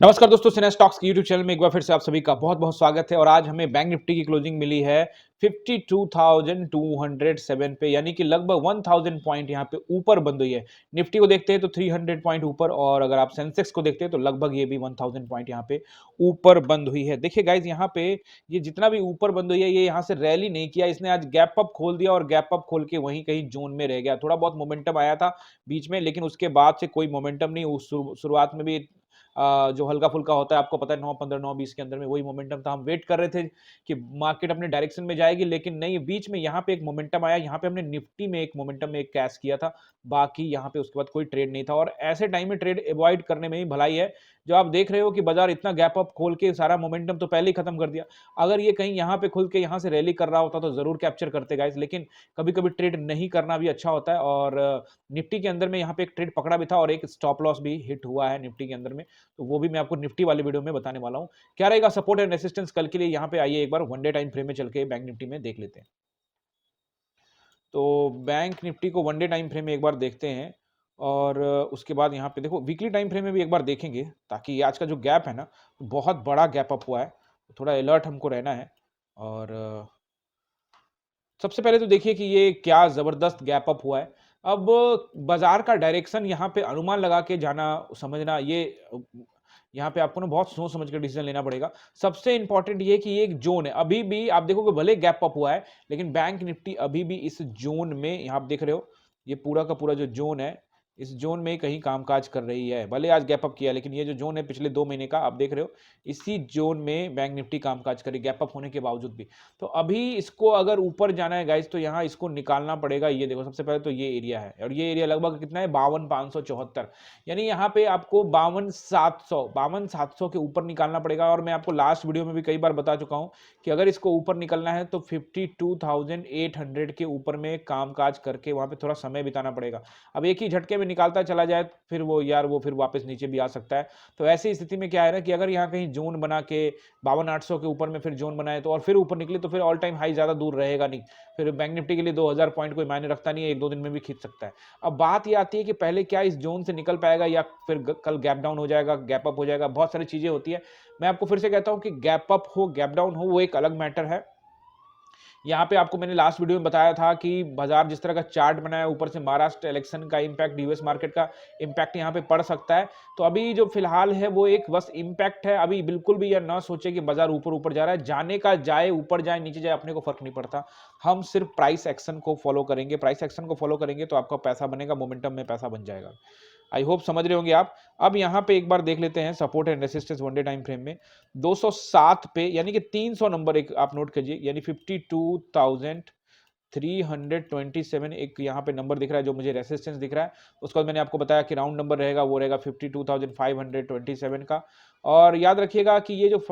नमस्कार दोस्तों, सिन्हा स्टॉक्स की यूट्यूब चैनल में एक बार फिर से आप सभी का बहुत बहुत स्वागत है। और आज हमें बैंक निफ्टी की क्लोजिंग मिली है 52,207 पे, यानी कि लगभग 1000 पॉइंट यहाँ पे ऊपर बंद हुई है। निफ्टी को देखते हैं तो 300 पॉइंट ऊपर, और अगर आप सेंसेक्स को देखते हैं तो लगभग ये भी 1000 पॉइंट यहाँ पे ऊपर बंद हुई है। देखिए गाइज, यहाँ पे ये जितना भी ऊपर बंद हुई है, ये यहाँ से रैली नहीं किया, इसने आज गैप अप खोल दिया और गैप अप खोल के वहीं कहीं जोन में रह गया। थोड़ा बहुत मोमेंटम आया था बीच में, लेकिन उसके बाद से कोई मोमेंटम नहीं। उस शुरुआत में भी जो हल्का-फुल्का होता है, आपको पता है 9-15, 9-20 के अंदर में वही मोमेंटम था। हम वेट कर रहे थे कि मार्केट अपने डायरेक्शन में जाएगी, लेकिन नहीं, बीच में यहाँ पे एक मोमेंटम आया। यहाँ पे हमने निफ्टी में एक मोमेंटम में एक कैश किया था, बाकी यहाँ पे उसके बाद कोई ट्रेड नहीं था। और ऐसे टाइम में ट्रेड अवॉइड करने में ही भलाई है। जो आप देख रहे हो कि बाजार इतना गैप अप खोल के सारा मोमेंटम तो पहले ही खत्म कर दिया। अगर ये कहीं यहाँ पे खुल के यहाँ से रैली कर रहा होता तो जरूर कैप्चर करते गाइस, लेकिन कभी-कभी ट्रेड नहीं करना भी अच्छा होता है। और निफ्टी के अंदर में यहाँ पे एक ट्रेड पकड़ा भी था और एक स्टॉप लॉस भी हिट हुआ है निफ्टी के अंदर में। तो वो भी मैं आपको निफ्टी वाले वीडियो में बताने वाला हूँ। क्या रहेगा सपोर्ट एंड रेजिस्टेंस कल के लिए, यहाँ पे आइए एक बार वन डे टाइम फ्रेम में चल के बैंक निफ्टी में देख लेते हैं। तो बैंक निफ्टी को वन डे टाइम फ्रेम में एक बार देखते हैं, और उसके बाद यहाँ पे देखो वीकली टाइम फ्रेम में भी एक बार देखेंगे, ताकि आज का जो गैप है ना, बहुत बड़ा गैप अप हुआ है। थोड़ा अलर्ट हमको रहना है। और सबसे पहले तो देखिए कि ये क्या ज़बरदस्त गैप अप हुआ है। अब बाज़ार का डायरेक्शन यहाँ पे अनुमान लगा के जाना, समझना, ये यहाँ पे आपको ना बहुत सोच समझ के डिसीजन लेना पड़ेगा। सबसे इंपॉर्टेंट ये है कि ये एक ज़ोन है। अभी भी आप देखोगे, भले गैप अप हुआ है, लेकिन बैंक निफ्टी अभी भी इस ज़ोन में, यहाँ आप देख रहे हो, ये पूरा का पूरा जो ज़ोन है, इस ज़ोन में ही कहीं कामकाज कर रही है। भले आज गैप अप किया, लेकिन ये जो ज़ोन है पिछले 2 महीने का, आप देख रहे हो, इसी ज़ोन में बैंक निफ्टी कामकाज करी, गैप अप होने के बावजूद भी। तो अभी इसको अगर ऊपर जाना है गाइस, तो यहाँ इसको निकालना पड़ेगा। ये देखो, सबसे पहले तो ये एरिया है, और ये एरिया लगभग कितना है, 52,574, यानी यहाँ पे आपको 52,700 के ऊपर निकालना पड़ेगा। और मैं आपको लास्ट वीडियो में भी कई बार बता चुका हूँ कि अगर इसको ऊपर निकलना है तो 52,800 के ऊपर में कामकाज करके वहां पे थोड़ा समय बिताना पड़ेगा। अब एक ही झटके में निकालता चला जाए, फिर वो यार वो फिर वापस नीचे भी आ सकता है। तो ऐसी स्थिति में क्या है ना, कि अगर यहाँ कहीं जोन बना के 52,800 के ऊपर में फिर जोन बनाए तो, और फिर ऊपर निकले तो फिर ऑल टाइम हाई ज्यादा दूर रहेगा नहीं। फिर बैंक निफ्टी के लिए 2000 पॉइंट कोई मायने रखता नहीं है, 1-2 दिन में भी खींच सकता है। अब बात ये आती है कि पहले क्या इस जोन से निकल पाएगा, या फिर कल गैप डाउन हो जाएगा, गैप अप हो जाएगा, बहुत सारी चीजें होती है। मैं आपको फिर से कहता हूं कि गैप अप हो, गैप डाउन हो, वो एक अलग मैटर है। यहाँ पे आपको मैंने लास्ट वीडियो में बताया था कि बाजार जिस तरह का चार्ट बनाया, ऊपर से महाराष्ट्र इलेक्शन का इंपैक्ट, यूएस मार्केट का इंपैक्ट यहाँ पे पड़ सकता है। तो अभी जो फिलहाल है वो एक बस इंपैक्ट है। अभी बिल्कुल भी यह ना सोचे कि बाजार ऊपर ऊपर जा रहा है, जाने का जाए, ऊपर जाए नीचे जाए, अपने को फर्क नहीं पड़ता। हम सिर्फ प्राइस एक्शन को फॉलो करेंगे। प्राइस एक्शन को फॉलो करेंगे तो आपका पैसा बनेगा, मोमेंटम में पैसा बन जाएगा। आई होप समझ रहे होंगे आप। अब यहाँ पे एक बार देख लेते हैं support and resistance one day time frame में। 207 पे, यानी कि 300 नंबर एक आप नोट कीजिए, यानी 52,327 एक यहाँ पे नंबर दिख रहा है जो मुझे रेसिस्टेंस दिख रहा है। उसके बाद मैंने आपको बताया कि राउंड नंबर रहेगा, वो रहेगा 52,527 का। और याद रखिएगा कि ये जो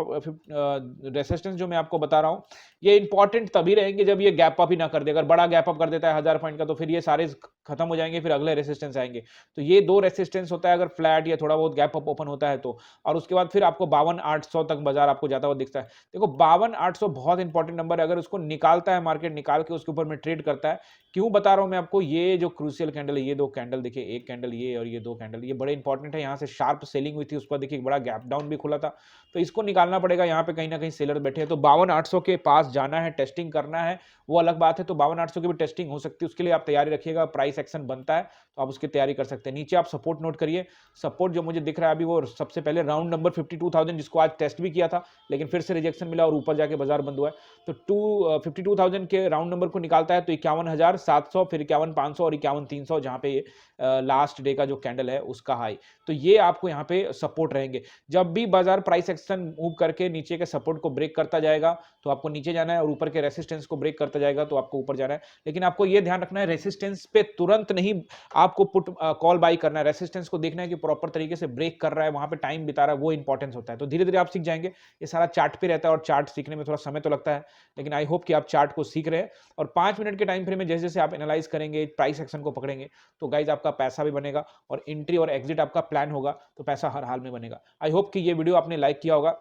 रेसिस्टेंस जो मैं आपको बता रहा हूँ, ये इंपॉर्टेंट तभी रहेंगे जब ये गैप अप ही ना कर दे। अगर बड़ा गैप अप कर देता है 1000 पॉइंट का, तो फिर ये सारे खत्म हो जाएंगे, फिर अगले रेसिस्टेंस आएंगे। तो ये 2 रेसिस्टेंस होता है अगर फ्लैट या थोड़ा बहुत गैप अप ओपन होता है तो। और उसके बाद फिर आपको 52,800 तक बाजार आपको जाता हुआ दिखता है। देखो, 52,800 बहुत इंपॉर्टेंट नंबर है। अगर उसको निकालता है मार्केट, निकाल के उसके ऊपर में ट्रेड करता है, क्यों बता रहा हूं मैं आपको, ये जो क्रूशियल कैंडल है, ये 2 कैंडल देखिए, एक कैंडल ये और ये 2 कैंडल, ये बड़े इंपॉर्टेंट है। यहाँ से शार्प सेलिंग हुई थी, उसके बाद देखिए बड़ा गैप डाउन भी खुला था। तो इसको निकालना पड़ेगा। यहाँ पे कहीं ना कहीं सेलर बैठे हैं, तो 52,800 के पास जाना है, टेस्टिंग करना है, वो अलग बात है। तो 52,800 की भी टेस्टिंग हो सकती है, उसके लिए आप तैयारी रखिएगा। प्राइस एक्शन बनता है तो आप उसकी तैयारी कर सकते हैं। नीचे आप सपोर्ट नोट करिए। सपोर्ट जो मुझे दिख रहा है अभी, वो सबसे पहले राउंड नंबर 52,000, जिसको आज टेस्ट भी किया था, लेकिन फिर से रिजेक्शन मिला और ऊपर जाके बाजार बंद हुआ है। तो 52,000 के राउंड नंबर को निकालता है तो 51,700, फिर 51,500 और 51,300, जहां पे ये लास्ट डे का जो कैंडल है उसका हाई। तो ये आपको यहाँ पे सपोर्ट रहेंगे। जब भी बाजार प्राइस एक्शन मूव करके नीचे के सपोर्ट को ब्रेक करता जाएगा तो आपको नीचे जाना है, और ऊपर के रेसिस्टेंस को ब्रेक करता जाएगा तो आपको ऊपर जाना है। लेकिन आपको ये ध्यान रखना है, रेसिस्टेंस पे तुरंत नहीं आपको पुट कॉल बाई करना है। रेसिस्टेंस को देखना है कि प्रॉपर तरीके से ब्रेक कर रहा है, वहां पे टाइम बिता रहा है, वो इंपॉर्टेंस होता है। तो धीरे धीरे आप सीख जाएंगे। ये सारा चार्ट पे रहता है, और चार्ट सीखने में थोड़ा समय तो लगता है, लेकिन आई होप कि आप चार्ट को सीख रहे हैं। और 5 मिनट के टाइम फ्रेम में जैसे जैसे आप एनालाइज करेंगे, प्राइस एक्शन को पकड़ेंगे, तो गाइज आपका पैसा भी बनेगा, और एंट्री और एग्जिट आपका प्लान होगा, तो पैसा हर हाल में बनेगा। आई होप कि ये वीडियो आपने लाइक किया होगा।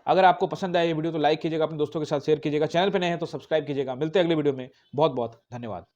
अगर आपको पसंद आया ये वीडियो तो लाइक कीजिएगा, अपने दोस्तों के साथ शेयर कीजिएगा, चैनल पे नए हैं तो सब्सक्राइब कीजिएगा। मिलते हैं अगले वीडियो में। बहुत बहुत धन्यवाद।